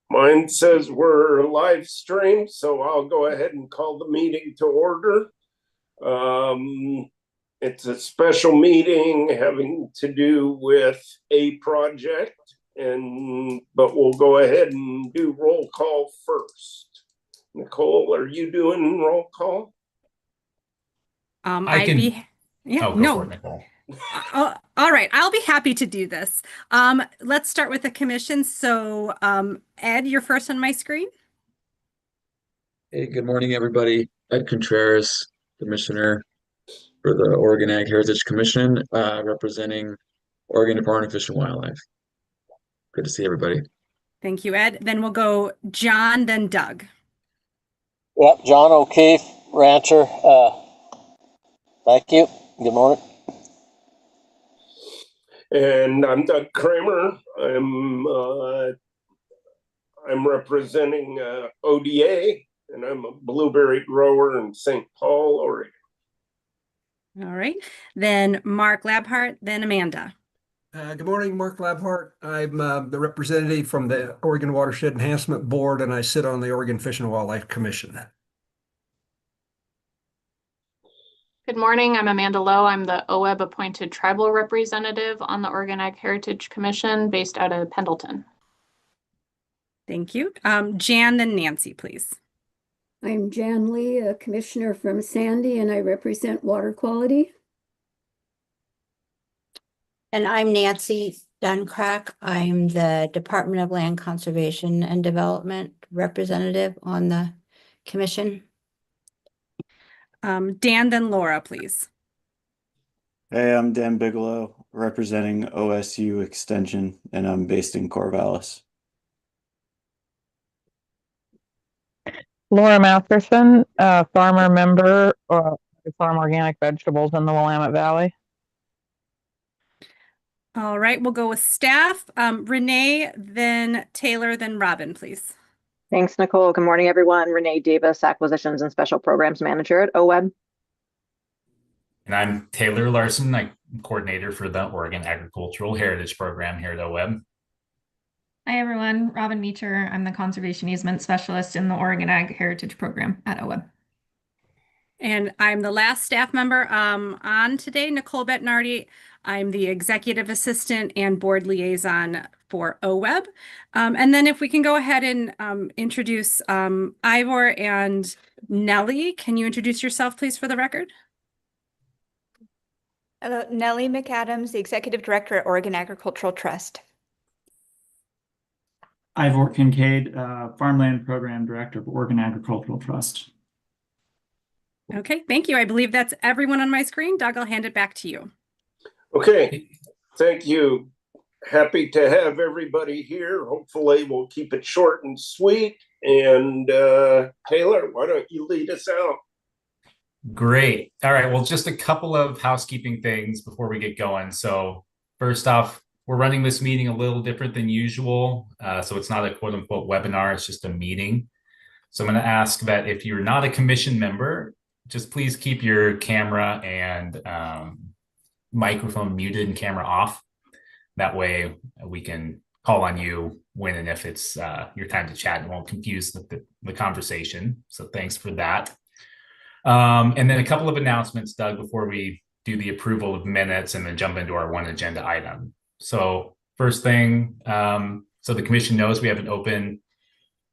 Mine says we're live stream, so I'll go ahead and call the meeting to order. It's a special meeting having to do with a project, but we'll go ahead and do roll call first. Nicole, are you doing roll call? I can. Yeah, go for it, Nicole. All right, I'll be happy to do this. Let's start with the commission. So, Ed, you're first on my screen. Hey, good morning, everybody. Ed Contreras, Commissioner for the Oregon Ag Heritage Commission, representing Oregon Department of Fish and Wildlife. Good to see everybody. Thank you, Ed. Then we'll go John, then Doug. Yep, John O'Keefe, rancher. Thank you. Good morning. And I'm Doug Kramer. I'm representing ODA, and I'm a blueberry grower in St. Paul, Oregon. All right. Then Mark Labhart, then Amanda. Good morning, Mark Labhart. I'm the representative from the Oregon Watershed Enhancement Board, and I sit on the Oregon Fish and Wildlife Commission. Good morning, I'm Amanda Lowe. I'm the OWEB appointed tribal representative on the Oregon Ag Heritage Commission based out of Pendleton. Thank you. Jan, then Nancy, please. I'm Jan Lee, a commissioner from Sandy, and I represent water quality. And I'm Nancy Duncrack. I'm the Department of Land Conservation and Development representative on the commission. Dan, then Laura, please. Hey, I'm Dan Bigelow, representing OSU Extension, and I'm based in Corvallis. Laura Masterson, farmer member of Farm Organic Vegetables in the Willamette Valley. All right, we'll go with staff. Renee, then Taylor, then Robin, please. Thanks, Nicole. Good morning, everyone. Renee Davis, Acquisitions and Special Programs Manager at OWEB. And I'm Taylor Larson, I'm coordinator for the Oregon Agricultural Heritage Program here at OWEB. Hi, everyone. Robin Meacher. I'm the Conservation Easement Specialist in the Oregon Ag Heritage Program at OWEB. And I'm the last staff member on today, Nicole Bettinardi. I'm the executive assistant and board liaison for OWEB. And then if we can go ahead and introduce Ivor and Nellie. Can you introduce yourself, please, for the record? Hello, Nellie McAdams, the executive director at Oregon Agricultural Trust. Ivor Kincaid, Farmland Program Director for Oregon Agricultural Trust. Okay, thank you. I believe that's everyone on my screen. Doug, I'll hand it back to you. Okay, thank you. Happy to have everybody here. Hopefully we'll keep it short and sweet. And Taylor, why don't you lead us out? Great. All right, well, just a couple of housekeeping things before we get going. So first off, we're running this meeting a little different than usual. So it's not a quote unquote webinar, it's just a meeting. So I'm going to ask that if you're not a commission member, just please keep your camera and microphone muted and camera off. That way we can call on you when and if it's your time to chat and won't confuse the conversation. So thanks for that. And then a couple of announcements, Doug, before we do the approval of minutes and then jump into our one agenda item. So first thing, so the commission knows we have an open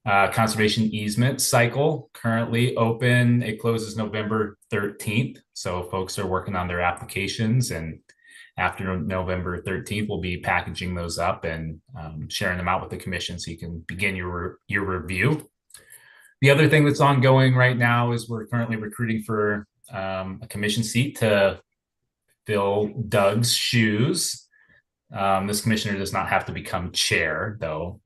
conservation easement cycle currently open. It closes November 13th. So folks are working on their applications, and after November 13th, we'll be packaging those up and sharing them out with the commission so you can begin your review. The other thing that's ongoing right now is we're currently recruiting for a commission seat to fill Doug's shoes. This commissioner does not have to become chair, though,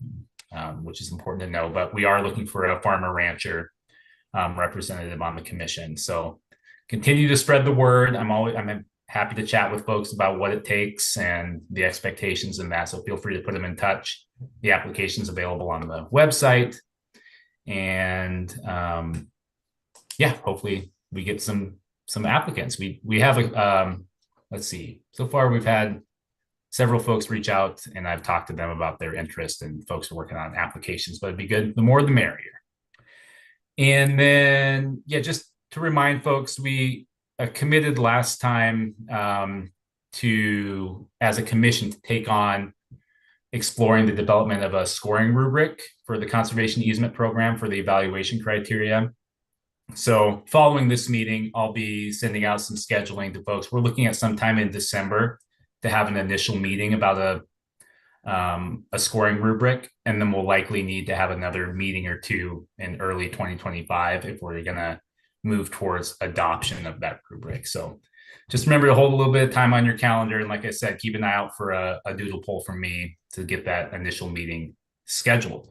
which is important to know, but we are looking for a farmer rancher representative on the commission. So continue to spread the word. I'm happy to chat with folks about what it takes and the expectations and that. So feel free to put them in touch. The application is available on the website. And yeah, hopefully we get some applicants. We have a let's see. So far we've had several folks reach out, and I've talked to them about their interest, and folks are working on applications, but it'd be good. The more, the merrier. And then, yeah, just to remind folks, we committed last time to, as a commission, to take on exploring the development of a scoring rubric for the conservation easement program for the evaluation criteria. So following this meeting, I'll be sending out some scheduling to folks. We're looking at sometime in December to have an initial meeting about a scoring rubric, and then we'll likely need to have another meeting or two in early 2025 if we're going to move towards adoption of that rubric. So just remember to hold a little bit of time on your calendar, and like I said, keep an eye out for a doodle poll from me to get that initial meeting scheduled.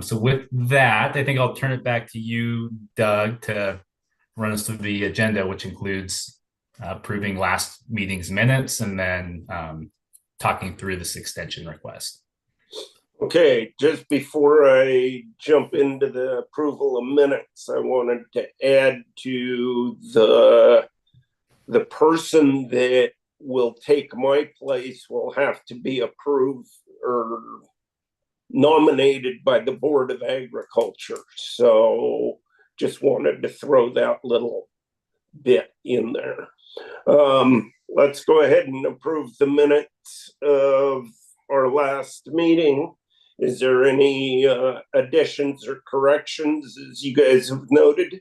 So with that, I think I'll turn it back to you, Doug, to run us through the agenda, which includes approving last meeting's minutes and then talking through this extension request. Okay, just before I jump into the approval of minutes, I wanted to add to the person that will take my place will have to be approved or nominated by the Board of Agriculture. So just wanted to throw that little bit in there. Let's go ahead and approve the minutes of our last meeting. Is there any additions or corrections, as you guys have noted?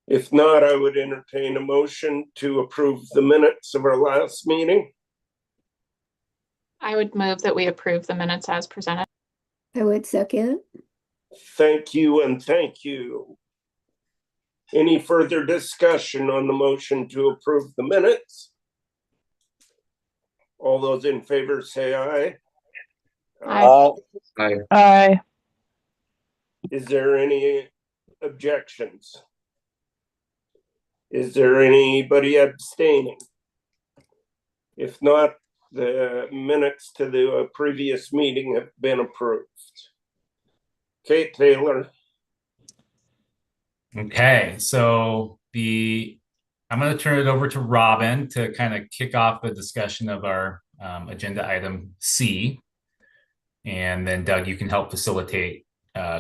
If not, I would entertain a motion to approve the minutes of our last meeting. I would move that we approve the minutes as presented. I would second. Thank you and thank you. Any further discussion on the motion to approve the minutes? All those in favor say aye. Aye. Aye. Aye. Is there any objections? Is there anybody abstaining? If not, the minutes to the previous meeting have been approved. Kate Taylor. Okay, so I'm going to turn it over to Robin to kind of kick off the discussion of our agenda item C. And then Doug, you can help facilitate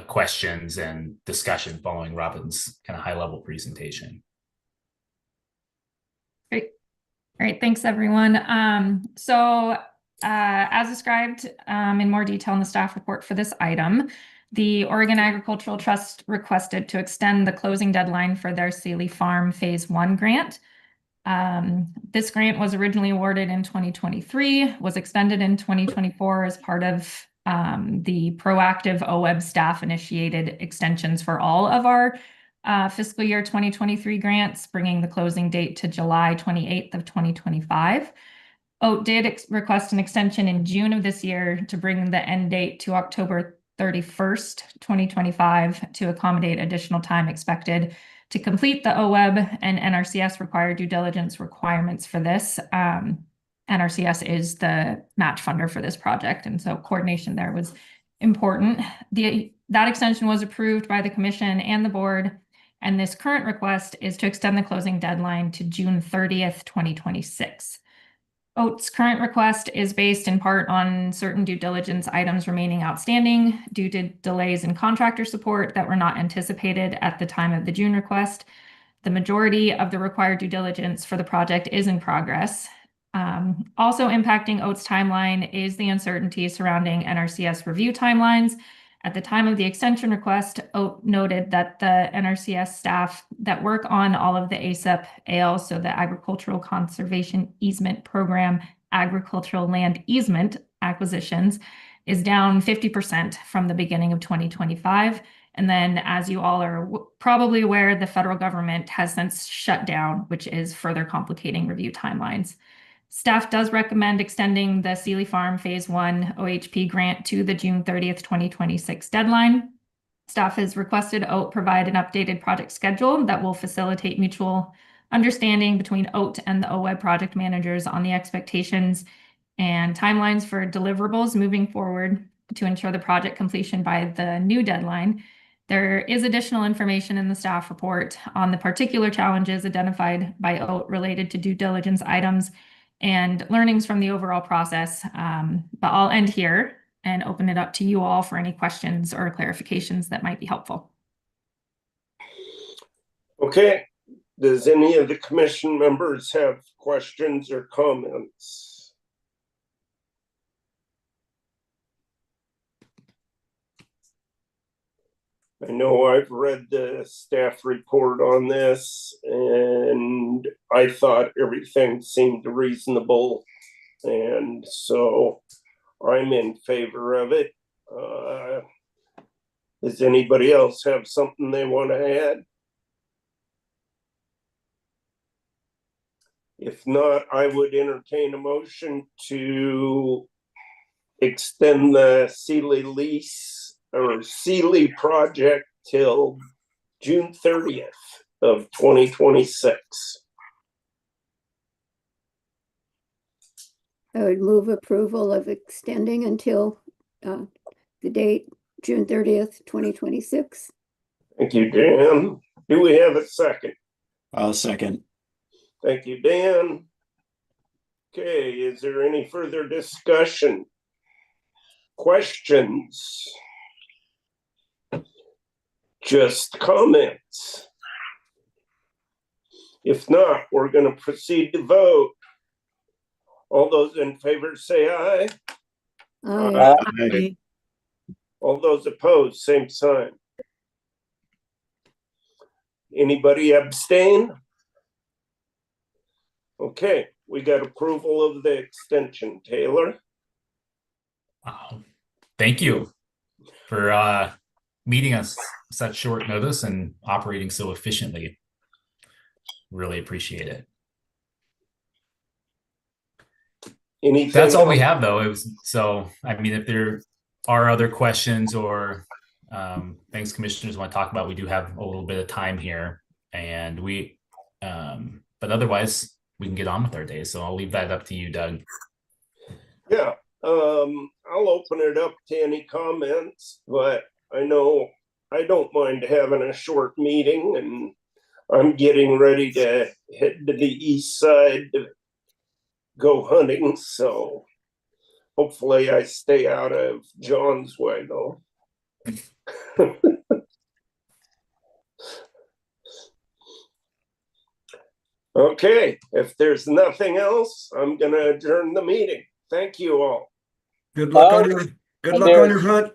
questions and discussion following Robin's kind of high-level presentation. Great. All right, thanks everyone. As described in more detail in the staff report for this item, the Oregon Agricultural Trust requested to extend the closing deadline for their Sealy Farm Phase 1 grant. This grant was originally awarded in 2023, was extended in 2024 as part of the proactive OWEB staff-initiated extensions for all of our fiscal year 2023 grants, bringing the closing date to July 28th of 2025. OAT did request an extension in June of this year to bring the end date to October 31st, 2025 to accommodate additional time expected to complete the OWEB and NRCS required due diligence requirements for this. NRCS is the match funder for this project, and so coordination there was important. That extension was approved by the commission and the board, and this current request is to extend the closing deadline to June 30th, 2026. OAT's current request is based in part on certain due diligence items remaining outstanding due to delays in contractor support that were not anticipated at the time of the June request. The majority of the required due diligence for the project is in progress. Also impacting OAT's timeline is the uncertainty surrounding NRCS review timelines. At the time of the extension request, OAT noted that the NRCS staff that work on all of the ACEP-AL, so the Agricultural Conservation Easement Program, agricultural land easement acquisitions, is down 50% from the beginning of 2025. And then, as you all are probably aware, the federal government has since shut down, which is further complicating review timelines. Staff does recommend extending the Sealy Farm Phase 1 OHP grant to the June 30th, 2026 deadline. Staff has requested OAT provide an updated project schedule that will facilitate mutual understanding between OAT and the OWEB project managers on the expectations and timelines for deliverables moving forward to ensure the project completion by the new deadline. There is additional information in the staff report on the particular challenges identified by OAT related to due diligence items and learnings from the overall process. But I'll end here and open it up to you all for any questions or clarifications that might be helpful. Okay, does any of the commission members have questions or comments? I know I've read the staff report on this and I thought everything seemed reasonable. And so I'm in favor of it. Does anybody else have something they want to add? If not, I would entertain a motion to extend the Sealy lease or Sealy project till June 30th of 2026. I would move approval of extending until the date, June 30th, 2026. Thank you, Dan. Do we have a second? I'll second. Thank you, Dan. Okay, is there any further discussion? Questions? Just comments? If not, we're going to proceed to vote. All those in favor say aye. Aye. Aye. All those opposed, same sign. Anybody abstain? Okay, we got approval of the extension. Taylor? Thank you for meeting us such short notice and operating so efficiently. Really appreciate it. Anything That's all we else? have, though. I mean, if there are other questions or things commissioners want to talk about, we do have a little bit of time here, and but otherwise we can get on with our day. So I'll leave that up to you, Doug. Yeah, I'll open it up to any comments, but I know I don't mind having a short meeting, and I'm getting ready to head to the east side to go hunting, so hopefully I stay out of John's way though. Okay, if there's nothing else, I'm gonna adjourn the meeting. Thank you all. Good luck on your hunt.